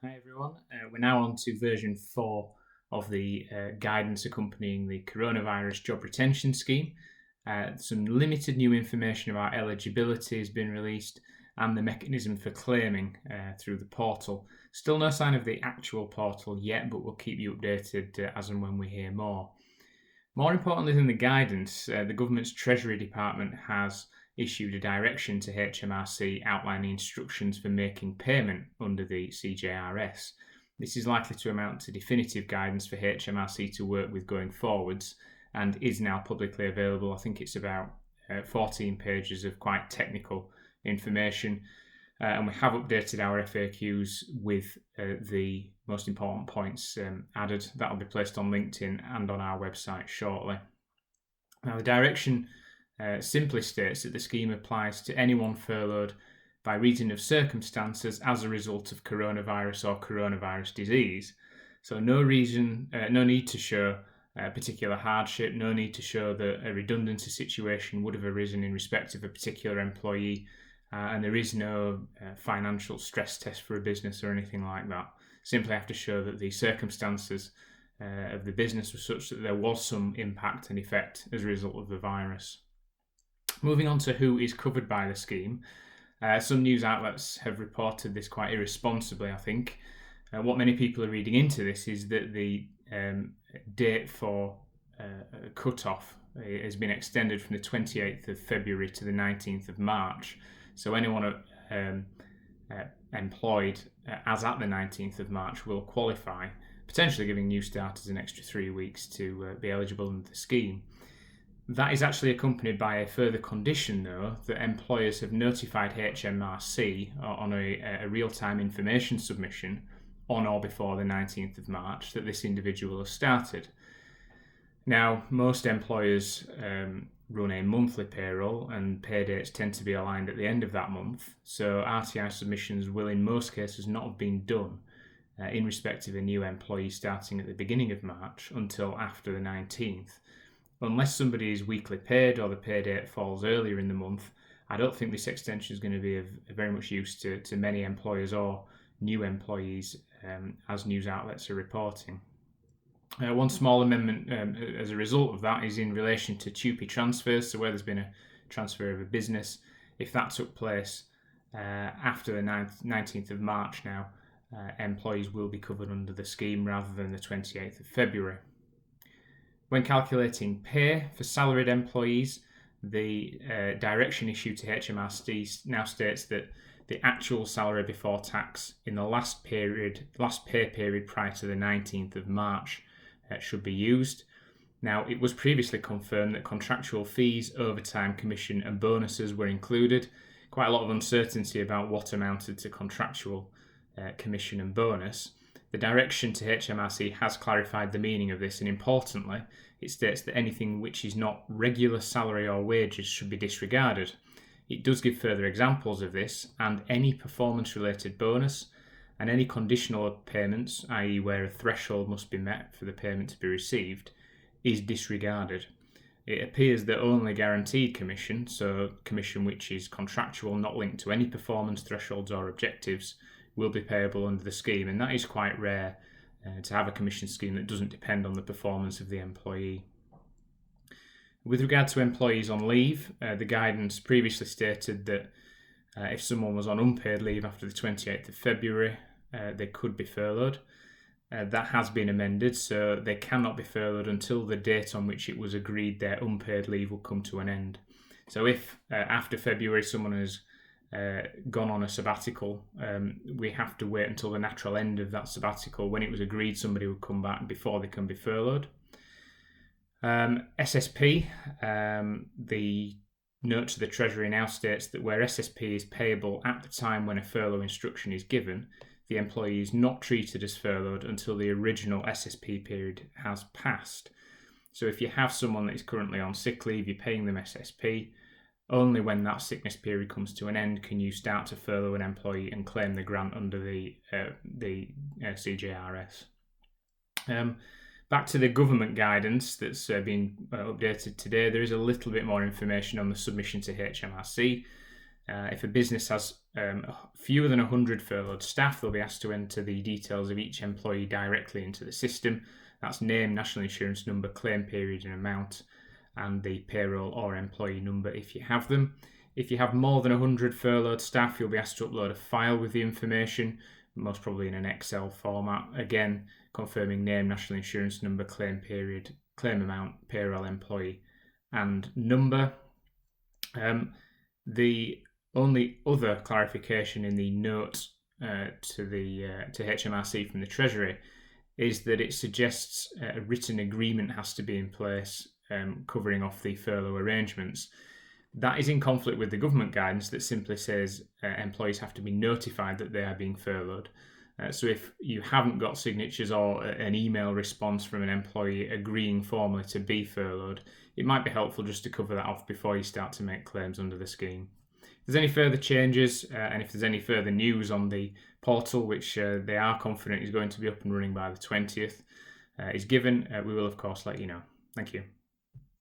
Hi everyone. We're now on to version 4 of the guidance accompanying the coronavirus job retention scheme. Some limited new information about eligibility has been released and the mechanism for claiming through the portal. Still no sign of the actual portal yet, but we'll keep you updated as and when we hear more. More importantly than the guidance, the government's Treasury Department has issued a direction to HMRC outlining instructions for making payment under the CJRS. This is likely to amount to definitive guidance for HMRC to work with going forwards and is now publicly available. I think it's about 14 pages of quite technical information. And we have updated our FAQs with the most important points added. That will be placed on LinkedIn and on our website shortly. Now, the direction simply states that the scheme applies to anyone furloughed by reason of circumstances as a result of coronavirus or coronavirus disease. So no need to show a particular hardship, no need to show that a redundancy situation would have arisen in respect of a particular employee, and there is no financial stress test for a business or anything like that. Simply have to show that the circumstances of the business were such that there was some impact and effect as a result of the virus. Moving on to who is covered by the scheme, some news outlets have reported this quite irresponsibly, I think. What many people are reading into this is that the date for cut-off has been extended from the 28th of February to the 19th of March. So anyone employed as at the 19th of March will qualify, potentially giving new starters an extra 3 weeks to be eligible under the scheme. That is actually accompanied by a further condition, though, that employers have notified HMRC on a real-time information submission on or before the 19th of March that this individual has started. Now, most employers run a monthly payroll and pay dates tend to be aligned at the end of that month, so RTI submissions will in most cases not have been done in respect of a new employee starting at the beginning of March until after the 19th. Unless somebody is weekly paid or the pay date falls earlier in the month, I don't think this extension is going to be of very much use to many employers or new employees, as news outlets are reporting. One small amendment as a result of that is in relation to TUPE transfers, so where there's been a transfer of a business. If that took place after the 19th of March now, employees will be covered under the scheme rather than the 28th of February. When calculating pay for salaried employees, the direction issued to HMRC now states that the actual salary before tax in the last pay period prior to the 19th of March should be used. Now, it was previously confirmed that contractual fees, overtime, commission and bonuses were included. Quite a lot of uncertainty about what amounted to contractual commission and bonus. The direction to HMRC has clarified the meaning of this, and importantly, it states that anything which is not regular salary or wages should be disregarded. It does give further examples of this, and any performance-related bonus and any conditional payments, i.e. where a threshold must be met for the payment to be received, is disregarded. It appears that only guaranteed commission, so commission which is contractual, not linked to any performance thresholds or objectives, will be payable under the scheme, and that is quite rare to have a commission scheme that doesn't depend on the performance of the employee. With regard to employees on leave, the guidance previously stated that if someone was on unpaid leave after the 28th of February, they could be furloughed. That has been amended, so they cannot be furloughed until the date on which it was agreed their unpaid leave will come to an end. So if after February someone has gone on a sabbatical, we have to wait until the natural end of that sabbatical when it was agreed somebody would come back before they can be furloughed. SSP, the note to the Treasury now states that where SSP is payable at the time when a furlough instruction is given, the employee is not treated as furloughed until the original SSP period has passed. So if you have someone that is currently on sick leave, you're paying them SSP. Only when that sickness period comes to an end can you start to furlough an employee and claim the grant under the CJRS. Back to the government guidance that's been updated today, there is a little bit more information on the submission to HMRC. If a business has fewer than 100 furloughed staff, they'll be asked to enter the details of each employee directly into the system. That's name, national insurance number, claim period and amount, and the payroll or employee number if you have them. If you have more than 100 furloughed staff, you'll be asked to upload a file with the information, most probably in an Excel format. Again, confirming name, national insurance number, claim period, claim amount, payroll, employee, and number. The only other clarification in the note to HMRC from the Treasury is that it suggests a written agreement has to be in place covering off the furlough arrangements. That is in conflict with the government guidance that simply says employees have to be notified that they are being furloughed. So if you haven't got signatures or an email response from an employee agreeing formally to be furloughed, it might be helpful just to cover that off before you start to make claims under the scheme. If there's any further changes and if there's any further news on the portal, which they are confident is going to be up and running by the 20th, is given, we will of course let you know. Thank you.